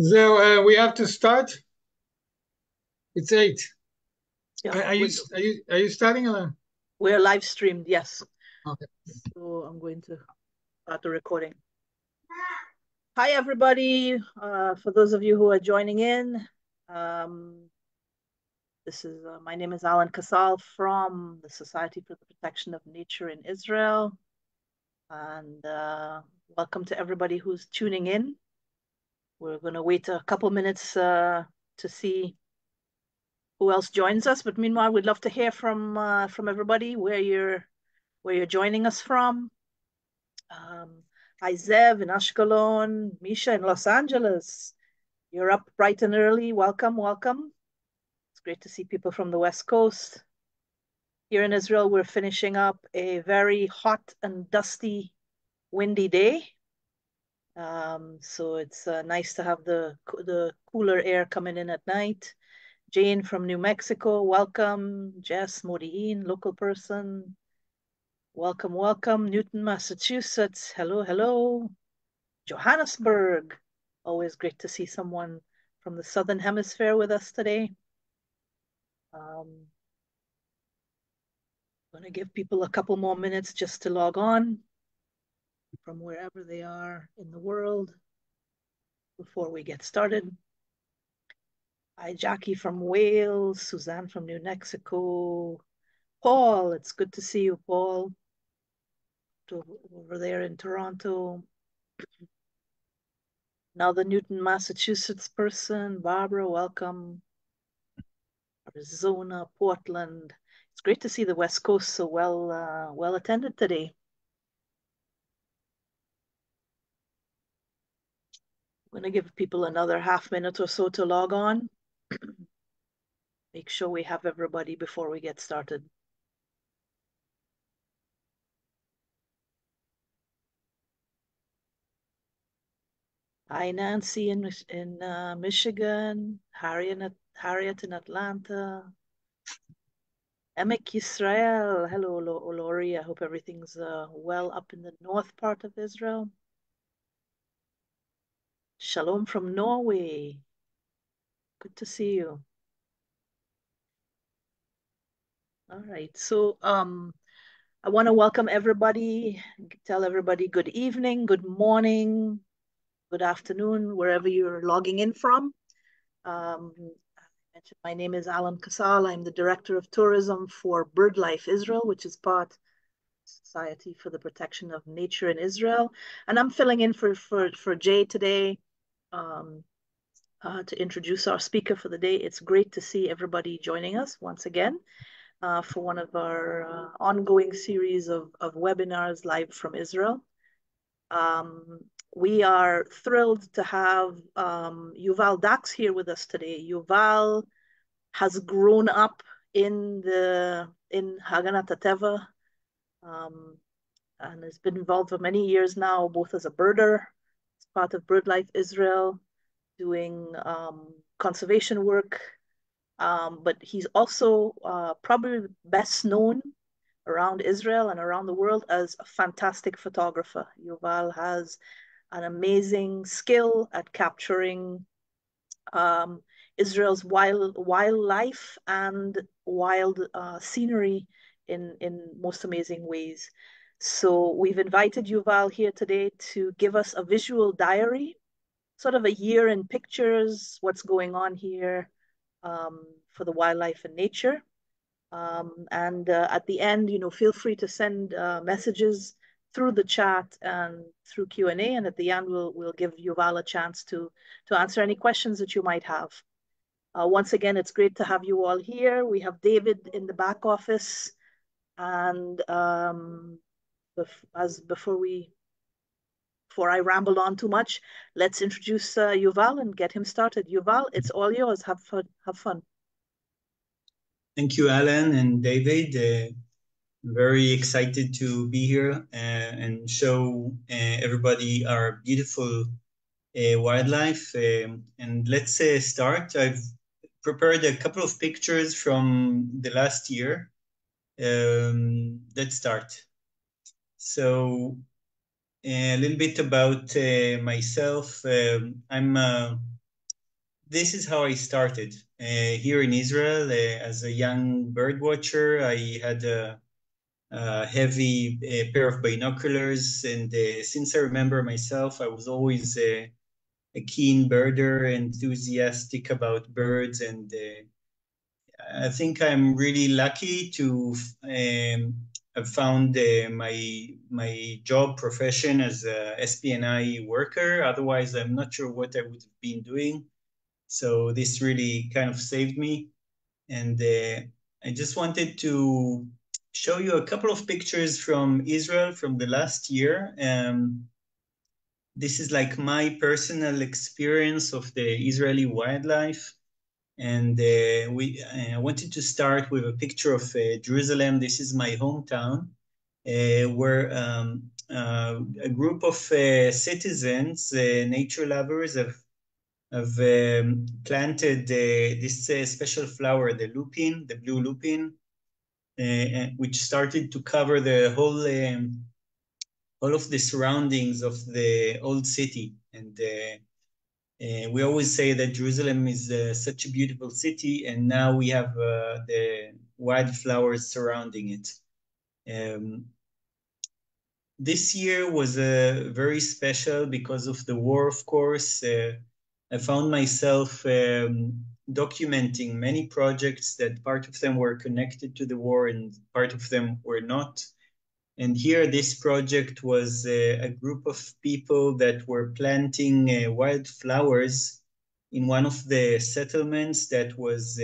So we have to start. It's 8. Yeah, Are you starting or? we're live streamed, yes. Okay. So I'm going to start the recording. Hi, everybody. For those of you who are joining in, um, my name is Alan Casal from the Society for the Protection of Nature in Israel, and welcome to everybody who's tuning in. We're going to wait a couple minutes to see who else joins us, but meanwhile, we'd love to hear from everybody where you're joining us from. Hi, Zev in Ashkelon, Misha in Los Angeles. You're up bright and early. Welcome, welcome. It's great to see people from the West Coast. Here in Israel, we're finishing up a very hot and dusty, windy day. So it's nice to have the cooler air coming in at night. Jane from New Mexico, welcome. Jess Modi'in, local person. Welcome, welcome. Newton, Massachusetts. Hello, hello. Johannesburg. Always great to see someone from the Southern Hemisphere with us today. I'm going to give people a couple more minutes just to log on from wherever they are in the world before we get started. Hi, Jackie from Wales, Suzanne from New Mexico. Paul, it's good to see you, Paul, over there in Toronto. Another Newton, Massachusetts person. Barbara, welcome. Arizona, Portland. It's great to see the West Coast so well attended today. I'm going to give people another half minute or so to log on. Make sure we have everybody before we get started. Hi, Nancy in Michigan, Harriet in Atlanta, Emek Yisrael. Hello, Lori. I hope everything's well up in the north part of Israel. Shalom from Norway. Good to see you. All right. So I want to welcome everybody, tell everybody good evening, good morning, good afternoon, wherever you're logging in from. My name is Alan Casal. I'm the Director of Tourism for BirdLife Israel, which is part Society for the Protection of Nature in Israel. And I'm filling in for Jay today to introduce our speaker for the day. It's great to see everybody joining us once again. For one of our ongoing series of webinars live from Israel. We are thrilled to have Yuval Dax here with us today. Yuval has grown up in Haganat HaTeva and has been involved for many years now, both as a birder, as part of BirdLife Israel, doing conservation work, but he's also probably best known around Israel and around the world as a fantastic photographer. Yuval has an amazing skill at capturing Israel's wildlife and wild scenery in most amazing ways. So we've invited Yuval here today to give us a visual diary, sort of a year in pictures, what's going on here for the wildlife and nature. And at the end, feel free to send messages through the chat and through Q&A. And at the end, we'll give Yuval a chance to answer any questions that you might have. Once again, it's great to have you all here. We have David in the back office. And before I ramble on too much, let's introduce Yuval and get him started. Yuval, it's all yours. Have fun. Have fun. Thank you, Alan and David. Very excited to be here and show everybody our beautiful wildlife. And let's start. I've prepared a couple of pictures from the last year. Let's start. So a little bit about myself. I'm this is how I started. Here in Israel, as a young bird watcher, I had a heavy pair of binoculars, and since I remember myself, I was always a keen birder, enthusiastic about birds, and I think I'm really lucky to have found my job profession as a SPNI worker. Otherwise, I'm not sure what I would have been doing. So this really kind of saved me. And I just wanted to show you a couple of pictures from Israel from the last year. This is like my personal experience of the Israeli wildlife. And I wanted to start with a picture of Jerusalem. This is my hometown, where a group of citizens, nature lovers, have planted this special flower, the lupin, the blue lupin, which started to cover the whole all of the surroundings of the old city. And we always say that Jerusalem is such a beautiful city, and now we have the wildflowers surrounding it. Um, this year was very special because of the war, of course. I found myself documenting many projects that part of them were connected to the war and part of them were not. And here, this project was a group of people that were planting wildflowers in one of the settlements that was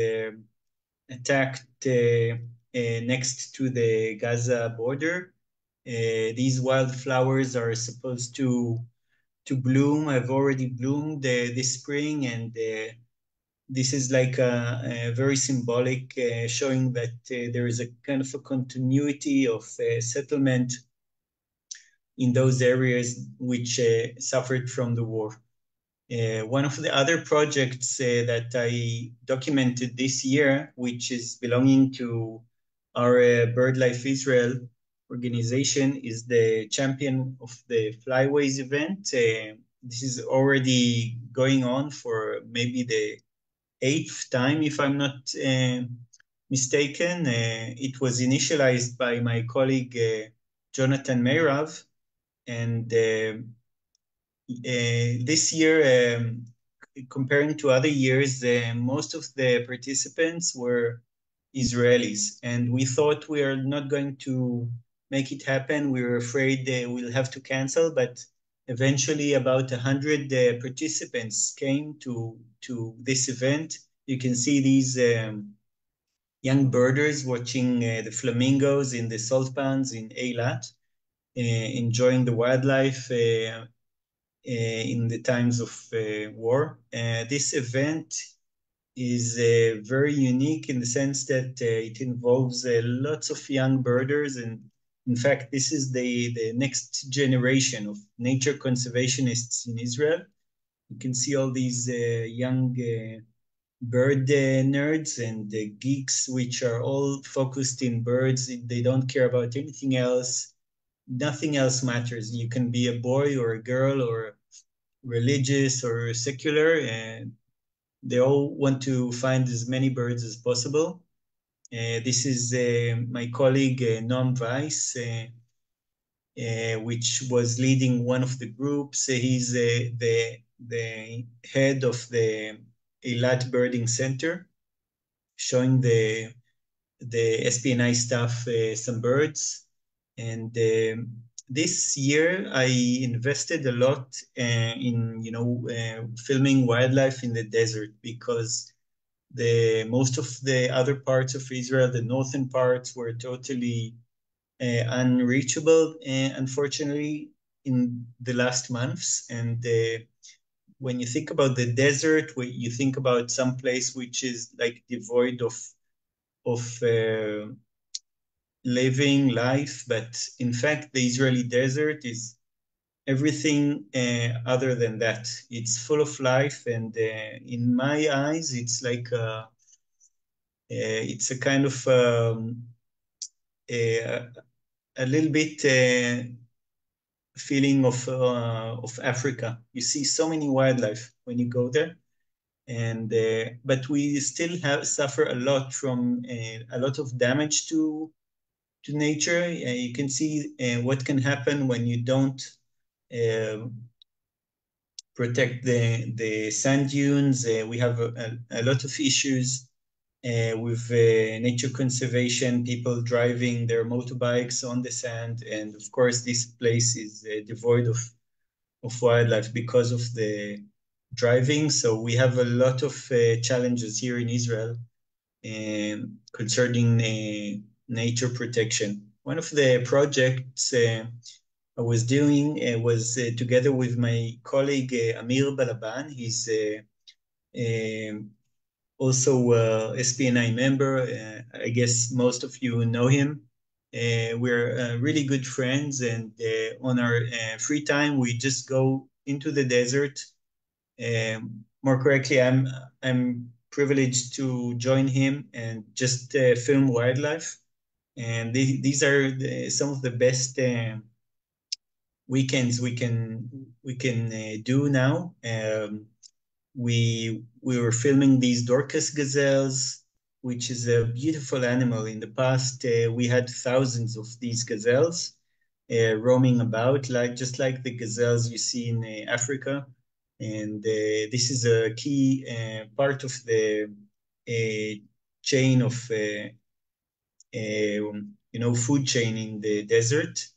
attacked next to the Gaza border. These wildflowers are supposed to bloom, have already bloomed this spring, and this is like a very symbolic, showing that there is a kind of a continuity of settlement in those areas which suffered from the war. One of the other projects that I documented this year, which is belonging to our BirdLife Israel organization, is the champion of the Flyways event. This is already going on for maybe the eighth time, if I'm not mistaken. It was initialized by my colleague Jonathan Meirav, and this year, comparing to other years, most of the participants were Israelis, and we thought we are not going to make it happen. We were afraid we'll have to cancel, but eventually about 100 participants came to this event. You can see these young birders watching the flamingos in the salt pans in Eilat, enjoying the wildlife in the times of war. This event is very unique in the sense that it involves lots of young birders. And in fact, this is the next generation of nature conservationists in Israel. You can see all these young bird nerds and geeks, which are all focused in birds. They don't care about anything else. Nothing else matters. You can be a boy or a girl or religious or secular, and they all want to find as many birds as possible. This is my colleague Noam Weiss, which was leading one of the groups. He's the head of the Eilat Birding Center, showing the SPNI staff some birds. And this year, I invested a lot in filming wildlife in the desert, because the most of the other parts of Israel, the northern parts, were totally unreachable, unfortunately, in the last months. And when you think about the desert, you think about some place which is like devoid of living life, but in fact, the Israeli desert is everything other than that. It's full of life, and in my eyes, it's like it's a kind of a, a little bit feeling of Africa. You see so many wildlife when you go there. and but we still suffer a lot from a lot of damage to nature. You can see what can happen when you don't uh, protect the sand dunes. We have a lot of issues with nature conservation, people driving their motorbikes on the sand, and of course this place is devoid of wildlife because of the driving. So we have a lot of challenges here in Israel concerning nature protection. One of the projects I was doing was together with my colleague Amir Balaban. He's also SPNI member. I guess most of you know him. We're really good friends, and on our free time, we just go into the desert. More correctly, I'm privileged to join him and just film wildlife. And these are some of the best weekends we can do now. We were filming these Dorcas gazelles, which is a beautiful animal. In the past, we had thousands of these gazelles roaming about, like just like the gazelles you see in Africa. And this is a key part of the chain of food chain in the desert.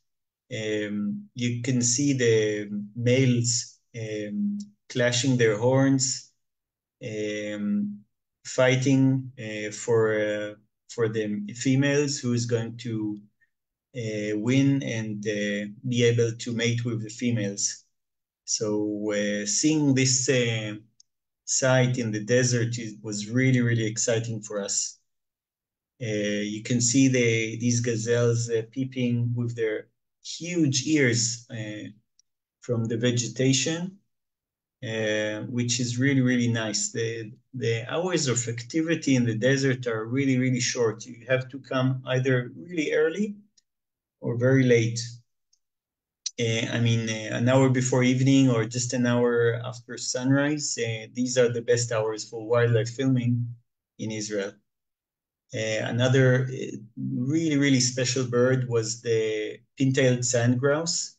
You can see the males clashing their horns, fighting for the females who is going to win and be able to mate with the females. So seeing this sight in the desert was really, really exciting for us. You can see these gazelles peeping with their huge ears from the vegetation, which is really, really nice. The hours of activity in the desert are really, really short. You have to come either really early or very late. An hour before evening or just an hour after sunrise. These are the best hours for wildlife filming in Israel. Another really, really special bird was the pin-tailed sand grouse.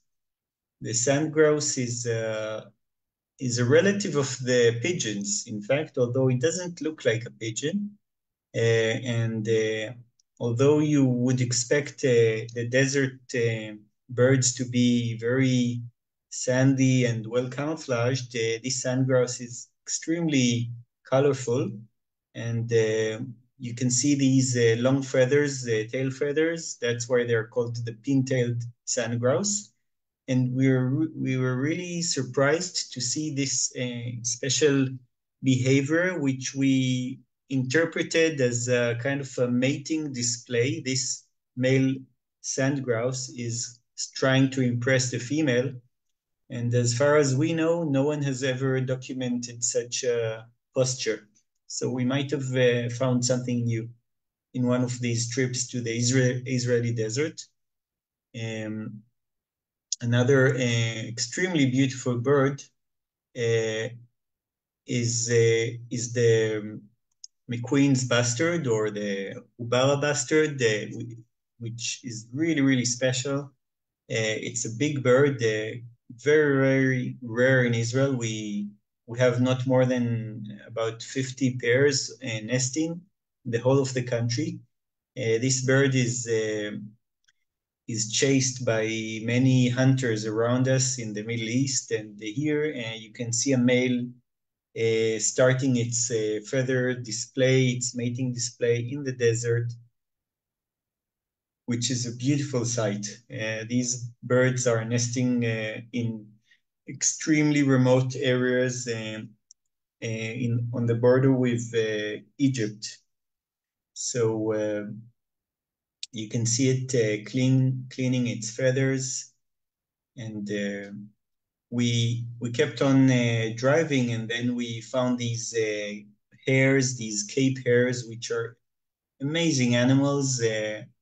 The sand grouse is a relative of the pigeons, in fact, although it doesn't look like a pigeon. And although you would expect the desert birds to be very sandy and well camouflaged, this sand grouse is extremely colorful, and you can see these long feathers, tail feathers. That's why they're called the pin-tailed sand grouse. And we were really surprised to see this special behavior, which we interpreted as a kind of a mating display. This male sand grouse is trying to impress the female. And as far as we know, no one has ever documented such a posture. So we might have found something new in one of these trips to the Israeli desert. Another extremely beautiful bird is the McQueen's bustard, or the Ubara bustard, which is really, really special. It's a big bird, very, very rare in Israel. We have not more than about 50 pairs nesting in the whole of the country. This bird is chased by many hunters around us in the Middle East, and here you can see a male starting its feather display, its mating display in the desert, which is a beautiful sight. These birds are nesting in extremely remote areas on the border with Egypt. So you can see it cleaning its feathers, and we kept on driving, and then we found these hares, these Cape hares, which are amazing animals,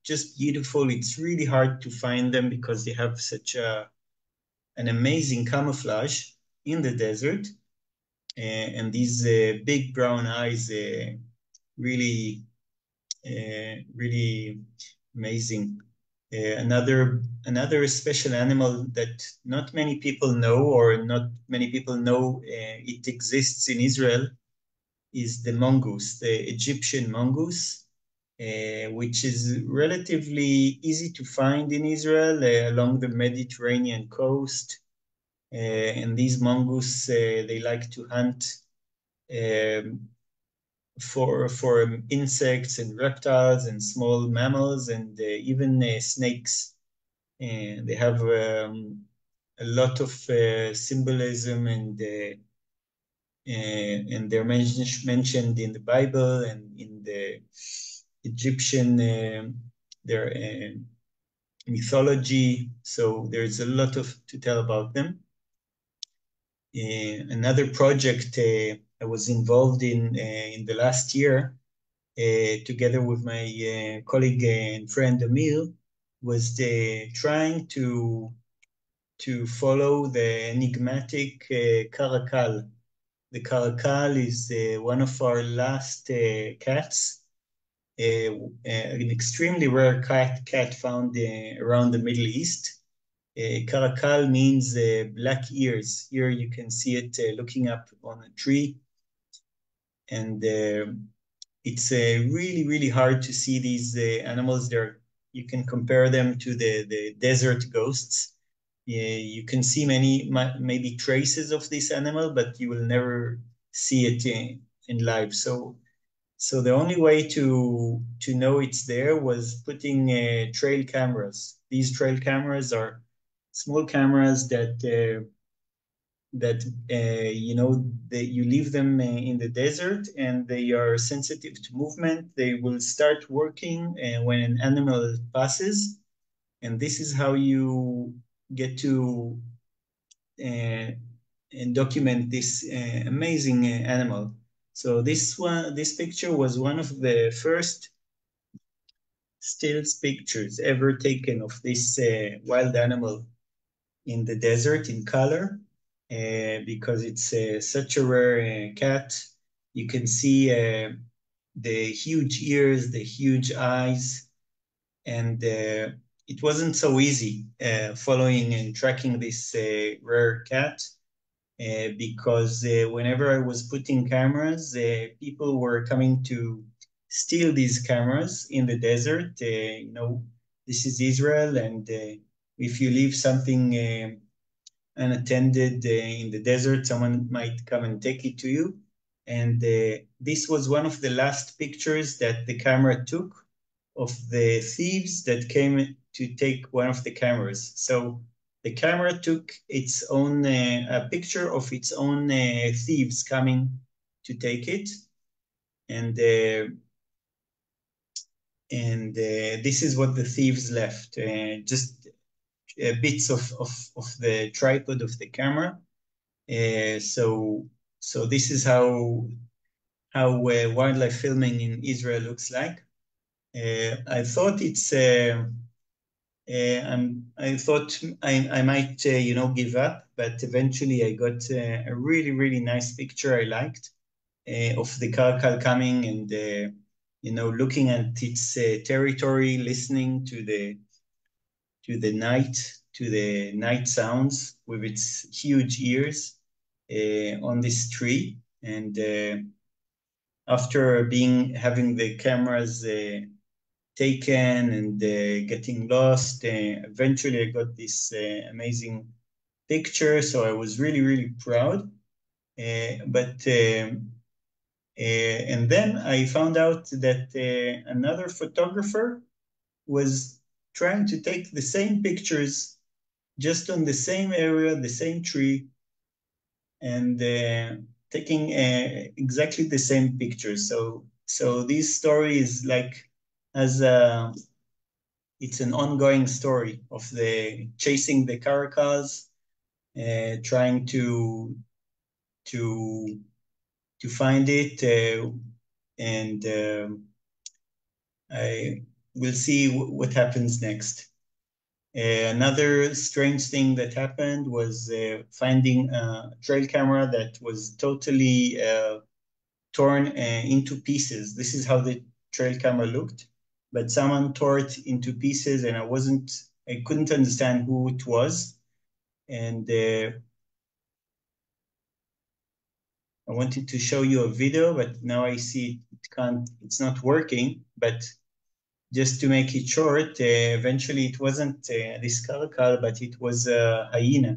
just beautiful. It's really hard to find them because they have such an amazing camouflage in the desert. and these big brown eyes, really, really amazing. Another special animal that not many people know, or not many people know it exists in Israel, is the mongoose, the Egyptian mongoose, which is relatively easy to find in Israel along the Mediterranean coast. And these mongoose, they like to hunt um, for insects and reptiles and small mammals and even snakes. And they have a lot of symbolism, and they're mentioned in the Bible and in the Egyptian their mythology. So there's a lot of to tell about them. Another project I was involved in the last year, together with my colleague and friend Emil, was trying to follow the enigmatic caracal. The caracal is one of our last cats, an extremely rare cat found around the Middle East. Caracal means black ears. Here you can see it looking up on a tree, and it's really, really hard to see these animals there. You can compare them to the desert ghosts. You can see maybe traces of this animal, but you will never see it in live. So the only way to know it's there was putting trail cameras. These trail cameras are small cameras that you leave them in the desert, and they are sensitive to movement. They will start working when an animal passes, and this is how you get to uh, and document this amazing animal. So this picture was one of the first stills pictures ever taken of this wild animal in the desert in color, because it's such a rare cat. You can see the huge ears, the huge eyes, and it wasn't so easy following and tracking this rare cat, because whenever I was putting cameras, people were coming to steal these cameras in the desert. This is Israel, and if you leave something unattended in the desert, someone might come and take it to you. And this was one of the last pictures that the camera took of the thieves that came to take one of the cameras. So the camera took its own a picture of its own thieves coming to take it, and this is what the thieves left, just bits of the tripod of the camera. So this is how wildlife filming in Israel looks like. I thought I thought I might give up, but eventually I got a really, really nice picture I liked of the caracal coming and looking at its territory, listening to the night sounds with its huge ears on this tree. And after having the cameras taken and getting lost, eventually I got this amazing picture. So I was really, really proud. And then I found out that another photographer was trying to take the same pictures just on the same area, the same tree, and taking exactly the same pictures. So this story is like as it's an ongoing story of the chasing the caracals, trying to to find it, and I will see what happens next. Another strange thing that happened was finding a trail camera that was totally torn into pieces. This is how the trail camera looked, but someone tore it into pieces, and I couldn't understand who it was. And I wanted to show you a video, but now I see it's not working. But just to make it short, eventually it wasn't this caracal, but it was a hyena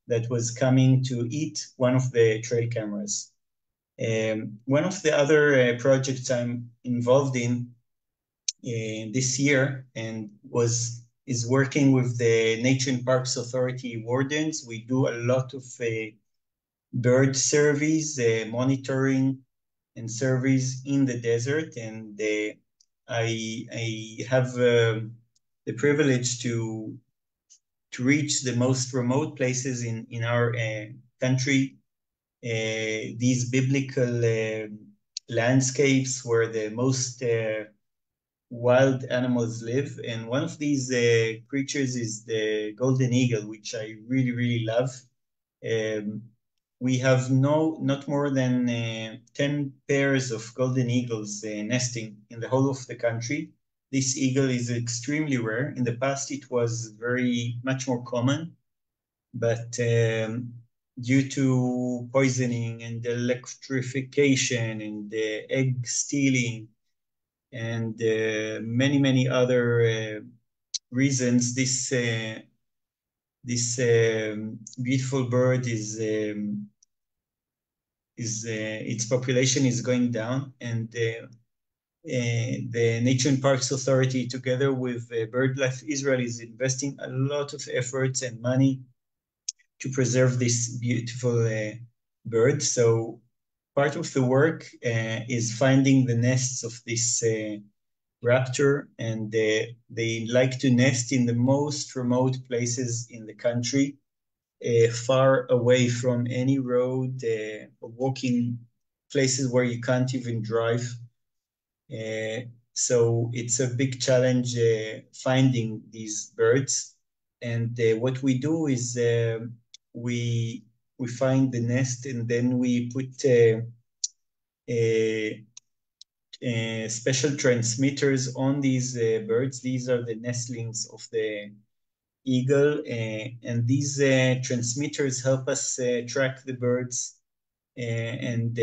that was coming to eat one of the trail cameras. One of the other projects I'm involved in this year and is working with the Nature and Parks Authority wardens. We do a lot of bird surveys, monitoring and surveys in the desert, and I have the privilege to reach the most remote places in our country, these biblical landscapes where the most wild animals live. And one of these creatures is the golden eagle, which I really, really love. Um, we have not more than 10 pairs of golden eagles nesting in the whole of the country. This eagle is extremely rare. In the past, it was very much more common, but due to poisoning and electrification and egg stealing and many other reasons, this beautiful bird is its population is going down, and the Nature and Parks Authority, together with BirdLife Israel, is investing a lot of efforts and money to preserve this beautiful bird. So part of the work is finding the nests of this raptor, and they like to nest in the most remote places in the country, far away from any road, or walking places where you can't even drive. So it's a big challenge finding these birds. And what we do is we we find the nest, and then we put special transmitters on these birds. These are the nestlings of the eagle, and these transmitters help us track the birds and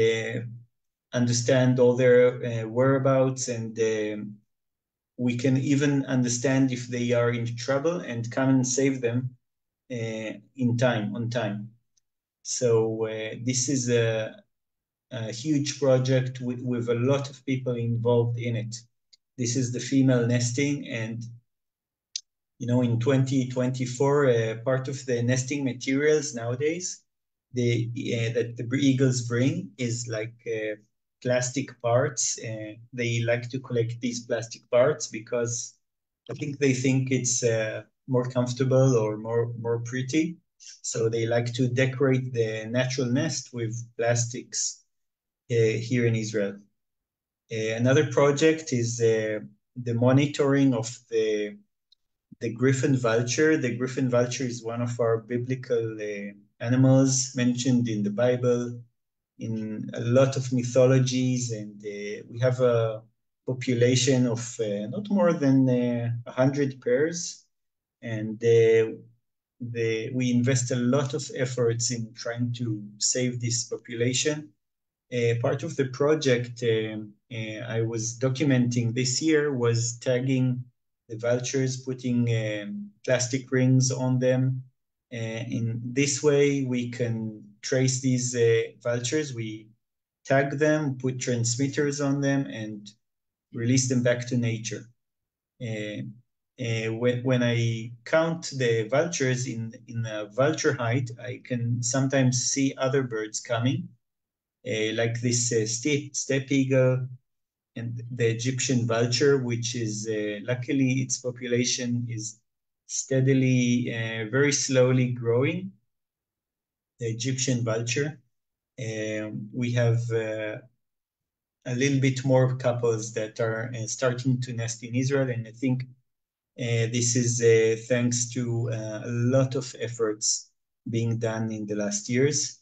understand all their whereabouts, and we can even understand if they are in trouble and come and save them on time. So this is a huge project with a lot of people involved in it. This is the female nesting, and in 2024, part of the nesting materials nowadays that the eagles bring is like plastic parts. They like to collect these plastic parts because I think they think it's more comfortable or more pretty. So they like to decorate the natural nest with plastics here in Israel. Another project is the monitoring of the griffin vulture. The griffin vulture is one of our biblical animals mentioned in the Bible, in a lot of mythologies, and we have a population of not more than 100 pairs, and we invest a lot of efforts in trying to save this population. Part of the project I was documenting this year was tagging the vultures, putting plastic rings on them. In this way, we can trace these vultures. We tag them, put transmitters on them, and release them back to nature. When I count the vultures in a vulture hide, I can sometimes see other birds coming, like this steppe eagle and the Egyptian vulture, which is luckily its population is steadily, very slowly growing. The Egyptian vulture. We have a little bit more couples that are starting to nest in Israel, and I think This is thanks to a lot of efforts being done in the last years.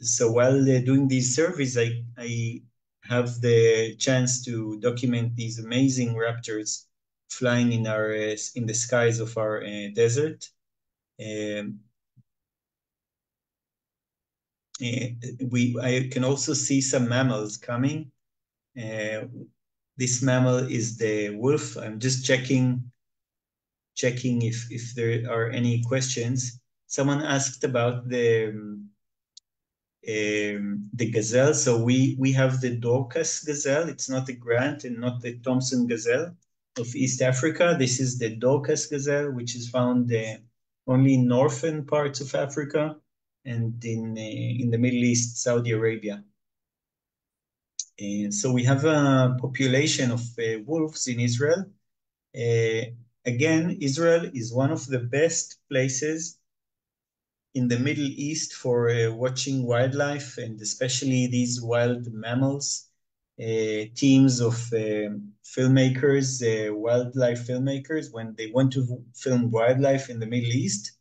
So while doing these surveys, I have the chance to document these amazing raptors flying in our in the skies of our desert. Um, I can also see some mammals coming. Uh, this mammal is the wolf. I'm just checking if there are any questions. Someone asked about the gazelle. So we have the Dorcas gazelle. It's not the Grant and not the Thompson gazelle of East Africa. This is the Dorcas gazelle, which is found only in northern parts of Africa and in the Middle East, Saudi Arabia. So we have a population of wolves in Israel. Again, Israel is one of the best places in the Middle East for watching wildlife and especially these wild mammals. Teams of filmmakers, wildlife filmmakers, when they want to film wildlife in the Middle East,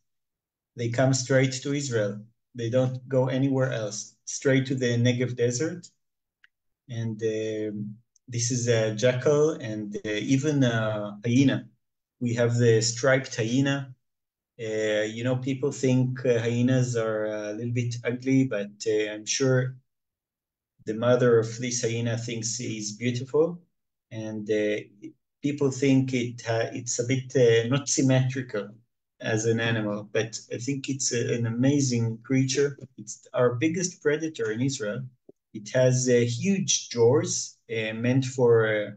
they come straight to Israel. They don't go anywhere else, straight to the Negev desert. And this is a jackal and even a hyena. We have the striped hyena. People think hyenas are a little bit ugly, but I'm sure the mother of this hyena thinks he's beautiful. And people think it's a bit not symmetrical as an animal, but I think it's an amazing creature. It's our biggest predator in Israel. It has huge jaws meant for,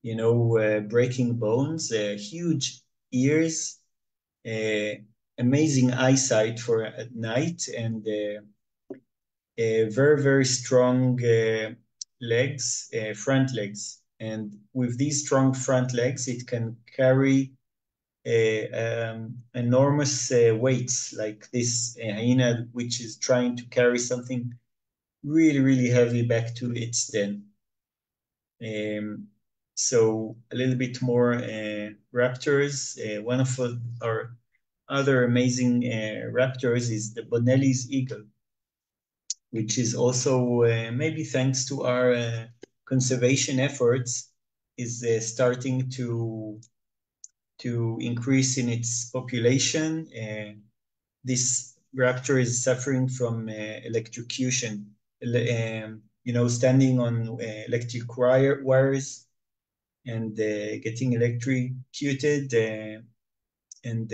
breaking bones, huge ears, uh, amazing eyesight for at night, and very, very strong legs, front legs. And with these strong front legs, it can carry enormous weights, like this hyena, which is trying to carry something really, really heavy back to its den. Um, so a little bit more raptors. One of our other amazing raptors is the Bonelli's eagle, which is also maybe thanks to our conservation efforts, is starting to increase in its population. This raptor is suffering from electrocution, standing on electric wires and getting electrocuted. And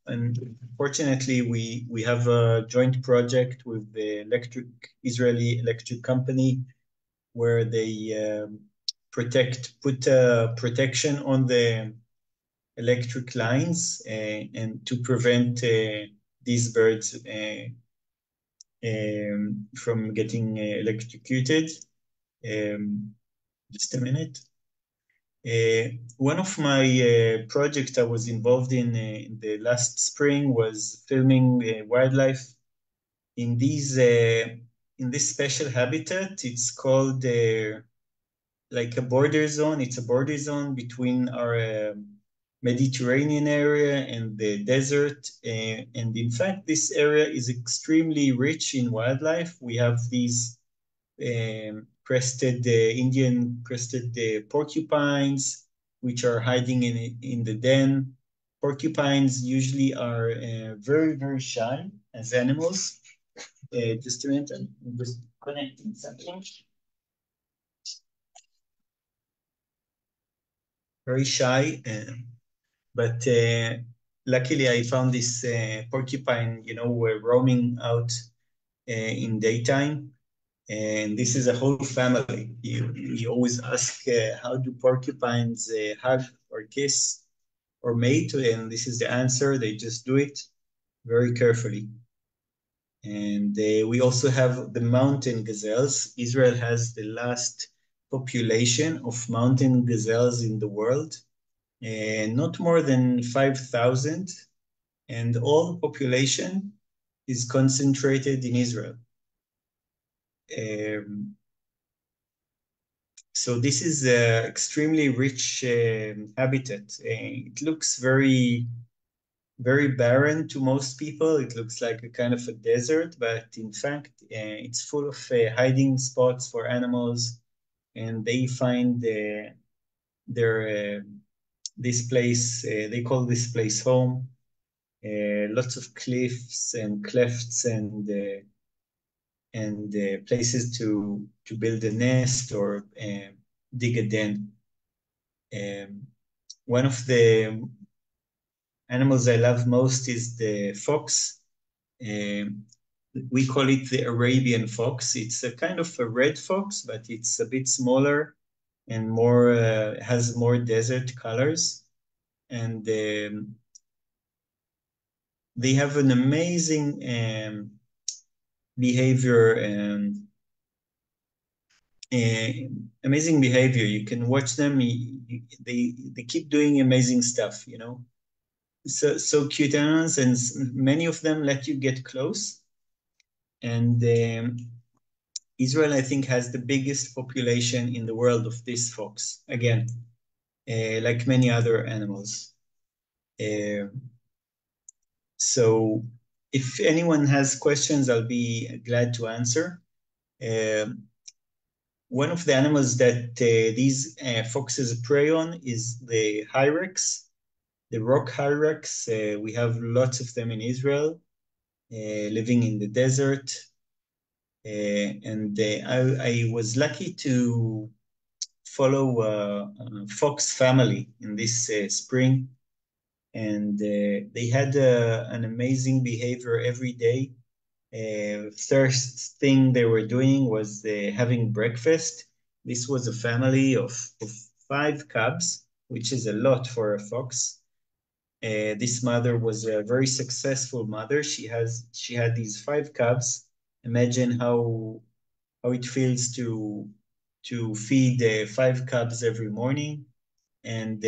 unfortunately, we have a joint project with the Israeli electric company where they put protection on the electric lines and to prevent these birds from getting electrocuted. Just a minute. One of my projects I was involved in the last spring was filming wildlife in this special habitat. It's called like a border zone. It's a border zone between our Mediterranean area and the desert. And in fact, this area is extremely rich in wildlife. We have these Indian crested porcupines, which are hiding in the den. Porcupines usually are very, very shy as animals. Just a minute, I'm just connecting something. Very shy, but luckily I found this porcupine, roaming out in daytime. And this is a whole family. You always ask, how do porcupines hug or kiss or mate? And this is the answer. They just do it very carefully. And we also have the mountain gazelles. Israel has the last population of mountain gazelles in the world, not more than 5,000. And all population is concentrated in Israel. So this is extremely rich habitat. It looks very barren to most people. It looks like a kind of a desert, but in fact, it's full of hiding spots for animals, and they find their this place. They call this place home. Lots of cliffs and clefts and places to build a nest or dig a den. Um, one of the animals I love most is the fox. Um, we call it the Arabian fox. It's a kind of a red fox, but it's a bit smaller and more has more desert colors. And they have an amazing behavior and uh, amazing behavior. You can watch them. They keep doing amazing stuff. You know, so cute animals, and many of them let you get close. And Israel, I think, has the biggest population in the world of this fox. Again, like many other animals. Uh, so, if anyone has questions, I'll be glad to answer. Um One of the animals that these foxes prey on is the hyrax, the rock hyrax. We have lots of them in Israel, living in the desert. And I was lucky to follow a fox family in this spring, and they had an amazing behavior every day. First thing they were doing was having breakfast. This was a family of 5 cubs, which is a lot for a fox. This mother was a very successful mother. She had these 5 cubs. Imagine how it feels to feed 5 cubs every morning. And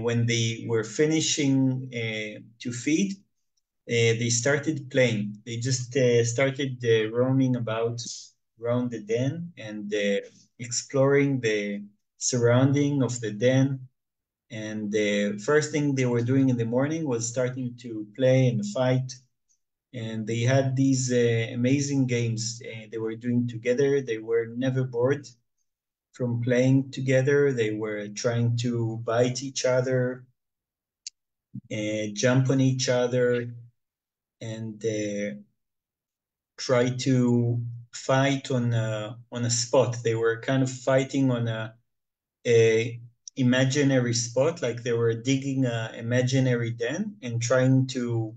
when they were finishing to feed, they started playing. They just started roaming about around the den and exploring the surrounding of the den. And the first thing they were doing in the morning was starting to play and fight. And they had these amazing games they were doing together. They were never bored from playing together. They were trying to bite each other, jump on each other, and try to fight on a spot. They were kind of fighting on a imaginary spot, like they were digging a imaginary den and trying to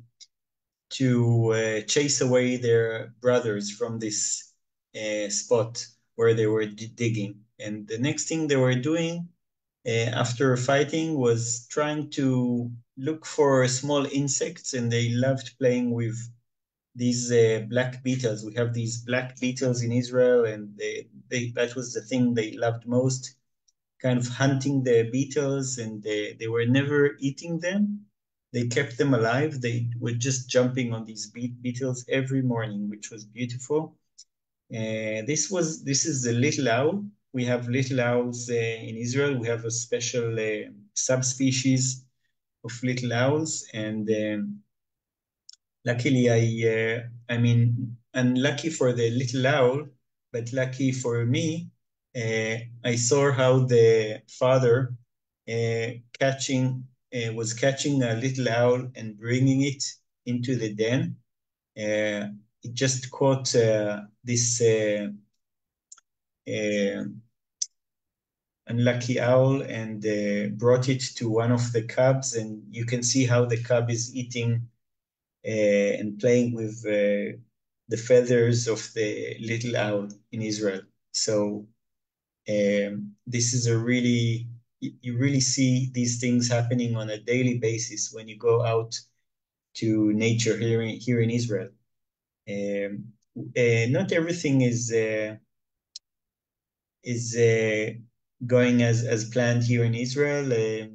chase away their brothers from this spot where they were digging. And the next thing they were doing after fighting was trying to look for small insects, and they loved playing with these black beetles. We have these black beetles in Israel, and that was the thing they loved most, kind of hunting the beetles, and they were never eating them. They kept them alive. They were just jumping on these beetles every morning, which was beautiful. This is the little owl. We have little owls in Israel. We have a special subspecies of little owls, and luckily, I mean, unlucky for the little owl, but lucky for me, I saw how the father was catching a little owl and bringing it into the den. It just caught this uh, unlucky owl and brought it to one of the cubs, and you can see how the cub is eating and playing with the feathers of the little owl in Israel. So this is a really, you really see these things happening on a daily basis when you go out to nature here in Israel. Not everything is going as planned here in Israel.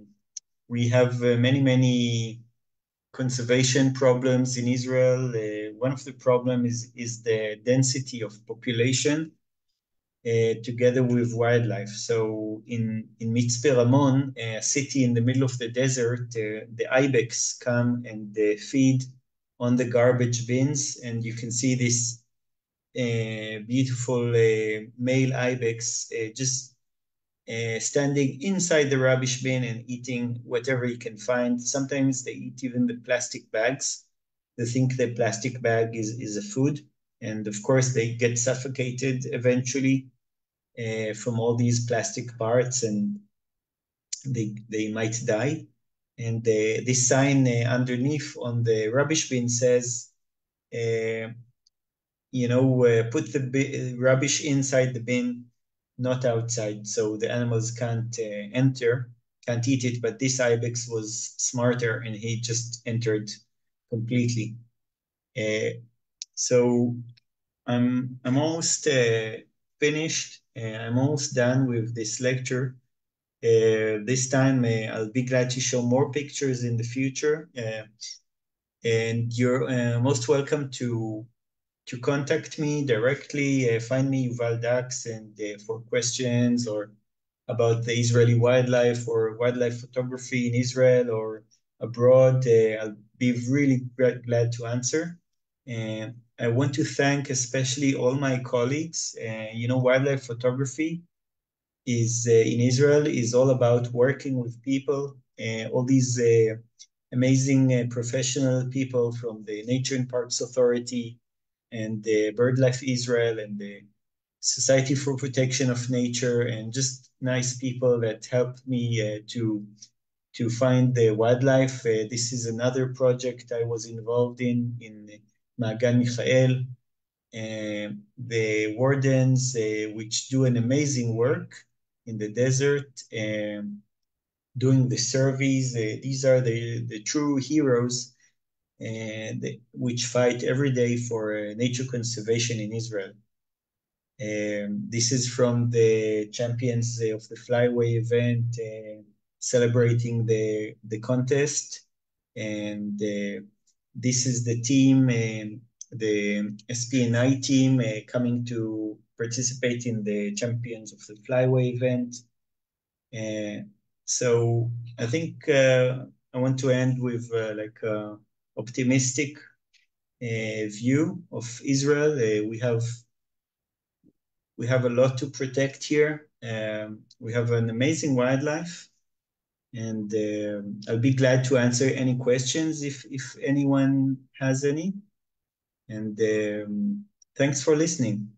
We have many conservation problems in Israel. One of the problems is the density of population. together with wildlife. So in Mitzpe Ramon, a city in the middle of the desert, the ibex come and feed on the garbage bins, and you can see this beautiful male ibex just standing inside the rubbish bin and eating whatever he can find. Sometimes they eat even the plastic bags. They think the plastic bag is a food. And of course, they get suffocated eventually from all these plastic parts, and they might die. And this sign underneath on the rubbish bin says, uh, put the rubbish inside the bin, not outside, so the animals can't enter, can't eat it. But this ibex was smarter, and he just entered completely. So I'm almost finished. I'm almost done with this lecture. This time I'll be glad to show more pictures in the future. And you're most welcome to contact me directly. Find me Yuval Dax, and for questions or about the Israeli wildlife or wildlife photography in Israel or abroad, I'll be really glad to answer. And I want to thank especially all my colleagues. Wildlife photography is in Israel is all about working with people. All these amazing professional people from the Nature and Parks Authority and the BirdLife Israel and the Society for Protection of Nature, and just nice people that helped me to find the wildlife. This is another project I was involved in Ma'agan Michael. The wardens, which do an amazing work in the desert, doing the surveys. These are the true heroes which fight every day for nature conservation in Israel. This is from the champions of the Flyway event, celebrating the contest. And this is the team, the SPNI team coming to participate in the champions of the Flyway event. So I think I want to end with like a optimistic view of Israel. We have a lot to protect here. We have an amazing wildlife, and I'll be glad to answer any questions if anyone has any. And thanks for listening.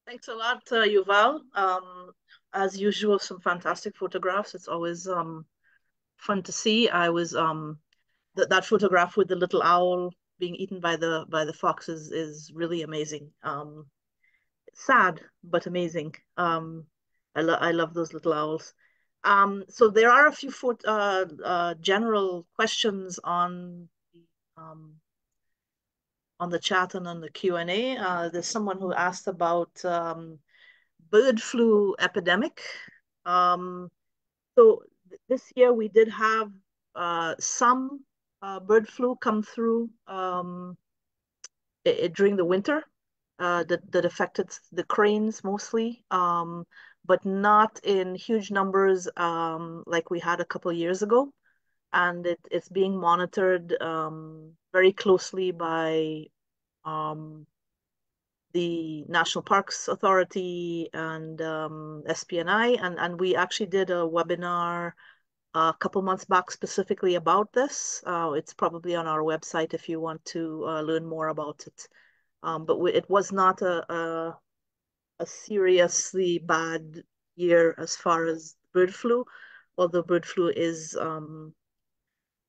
Thanks a lot, Yuval. As usual, some fantastic photographs. It's always fun to see. I was that photograph with the little owl being eaten by the foxes is really amazing. Sad but amazing. I love those little owls. So there are a few general questions on the chat and on the Q&A. There's someone who asked about bird flu epidemic. So this year we did have some bird flu come through during the winter that affected the cranes mostly, but not in huge numbers like we had a couple of years ago. And it's being monitored very closely by the National Parks Authority and SPNI. And we actually did a webinar a couple months back specifically about this. It's probably on our website if you want to learn more about it. But it was not a seriously bad year as far as bird flu, although bird flu is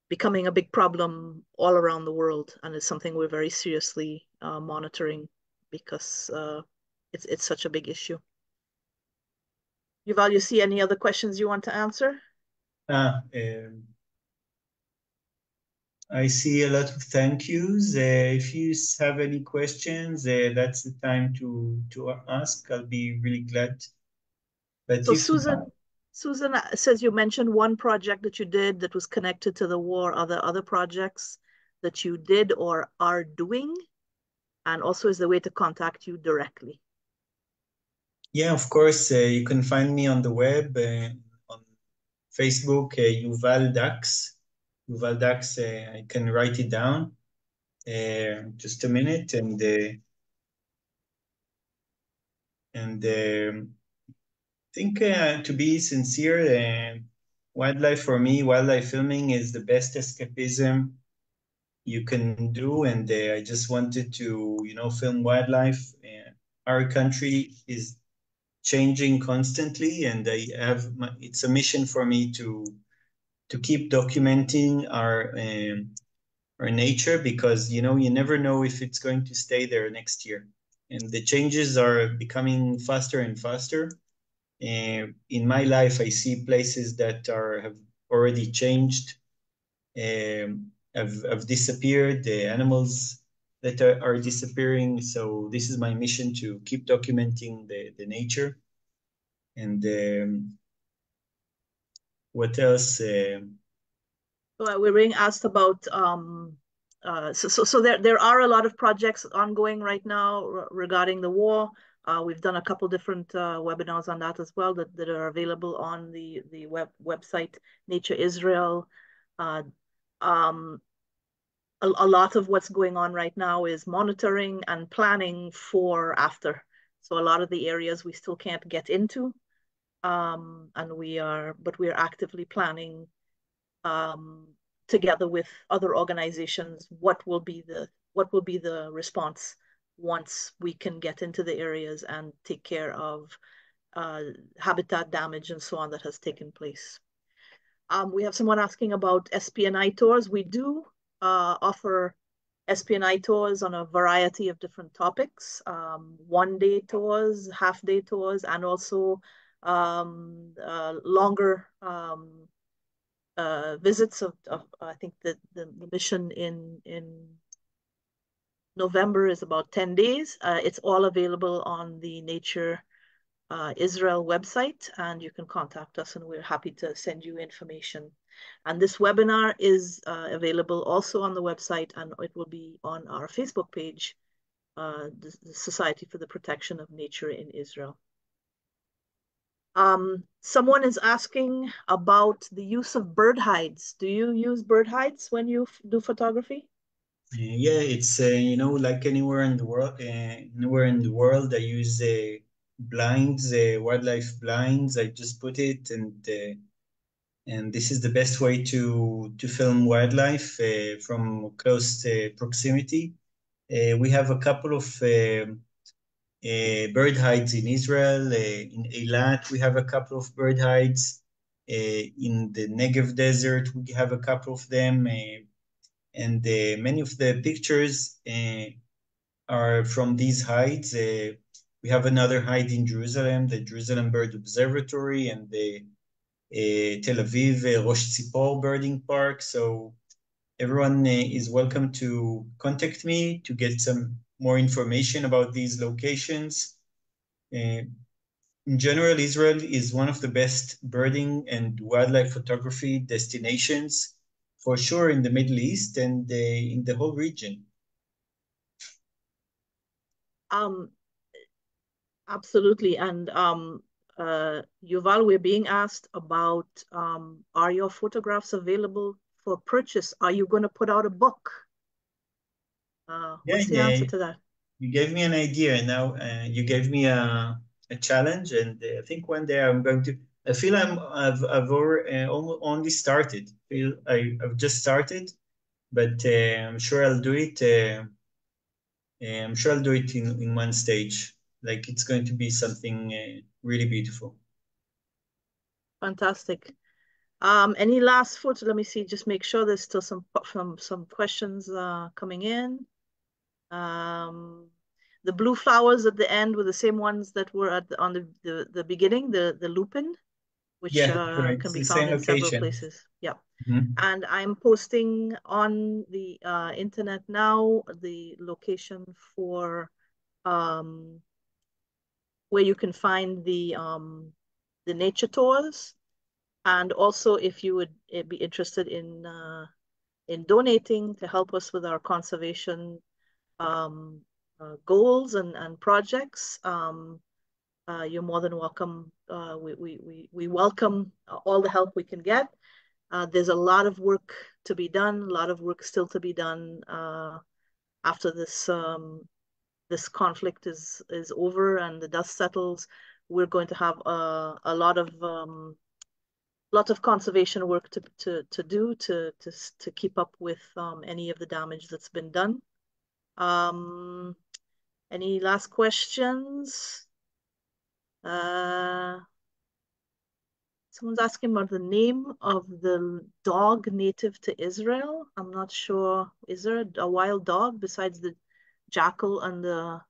becoming a big problem all around the world, and it's something we're very seriously monitoring because it's such a big issue. Yuval, you see any other questions you want to answer? I see a lot of thank yous. If you have any questions, that's the time to ask. I'll be really glad. But so Susan says you mentioned one project that you did that was connected to the war. Are there other projects that you did or are doing? And also, is there a way to contact you directly? Yeah, of course. You can find me on the web, on Facebook, Yuval Dax. Yuval Dax, I can write it down. Just a minute, and I think to be sincere, wildlife for me, wildlife filming is the best escapism you can do, and I just wanted to, film wildlife. Our country is changing constantly, and it's a mission for me to keep documenting our nature, because you never know if it's going to stay there next year, and the changes are becoming faster and faster. In my life, I see places that have already changed, have disappeared, the animals that are disappearing. So this is my mission, to keep documenting the nature. And what else? So we're being asked about so there are a lot of projects ongoing right now regarding the war. We've done a couple different webinars on that as well that are available on the website Nature Israel. Uh, um, a lot of what's going on right now is monitoring and planning for after. So a lot of the areas we still can't get into, and but we are actively planning um, together with other organizations what will be the response once we can get into the areas and take care of uh, habitat damage and so on that has taken place. We have someone asking about SPNI tours. We do offer SPNI tours on a variety of different topics, 1 day tours, half-day tours, and also longer visits of I think the mission in November is about 10 days. It's all available on the Nature Israel website, and you can contact us, and we're happy to send you information. And this webinar is available also on the website, and it will be on our Facebook page, the Society for the Protection of Nature in Israel. Someone is asking about the use of bird hides. Do you use bird hides when you do photography? Yeah, it's like anywhere in the world, I use blinds, wildlife blinds. I just put it, and this is the best way to film wildlife from close proximity. We have a couple of bird hides in Israel. In Eilat, we have a couple of bird hides. In the Negev Desert, we have a couple of them. And many of the pictures are from these hides. We have another hide in Jerusalem, the Jerusalem Bird Observatory, and the Tel Aviv Rosh Tzipor Birding Park. So everyone is welcome to contact me to get some more information about these locations. In general, Israel is one of the best birding and wildlife photography destinations, for sure, in the Middle East and in the whole region. Um, Absolutely. And Yuval, we're being asked about are your photographs available for purchase? Are you going to put out a book? Yeah, What's the answer to that? you gave me an idea. Now you gave me a challenge, and I think one day I'm going to. I feel I've already, only started. I've just started, but I'm sure I'll do it. I'm sure I'll do it in one stage. Like, it's going to be something really beautiful. Fantastic. Any last thoughts? Let me see, just make sure there's still some questions coming in. The blue flowers at the end were the same ones that were on the beginning, the lupin, which Yeah, correct. can It's be the found same in several location. places. Yeah. Mhm. And I'm posting on the internet now the location for um, where you can find the nature tours. And also, if you would be interested in in donating to help us with our conservation goals and projects, you're more than welcome. We welcome all the help we can get. There's a lot of work to be done, a lot of work still to be done after this conflict is over and the dust settles. We're going to have a lot of conservation work to do to keep up with any of the damage that's been done. Any last questions? Someone's asking about the name of the dog native to Israel. I'm not sure. Is there a wild dog besides the jackal and the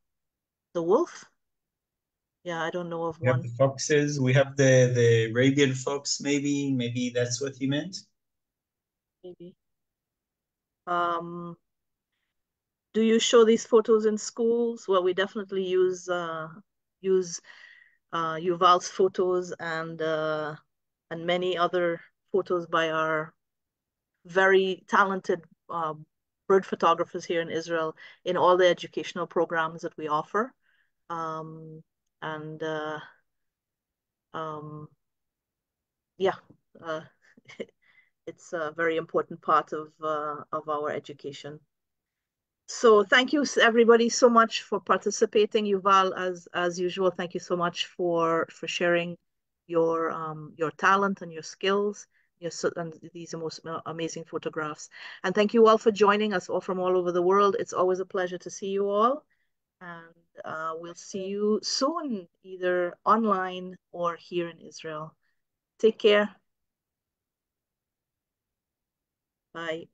wolf? Yeah, I don't know of We have one. the foxes. We have the Arabian fox. Maybe that's what you meant. Maybe. Do you show these photos in schools? Well, we definitely use Yuval's photos and many other photos by our very talented bird photographers here in Israel in all the educational programs that we offer. Um, and yeah, uh, it's a very important part of our education. So thank you everybody so much for participating. Yuval, as usual, thank you so much for sharing your talent and your skills, and these most amazing photographs. And thank you all for joining us all from all over the world. It's always a pleasure to see you all. And we'll see you soon, either online or here in Israel. Take care. Bye.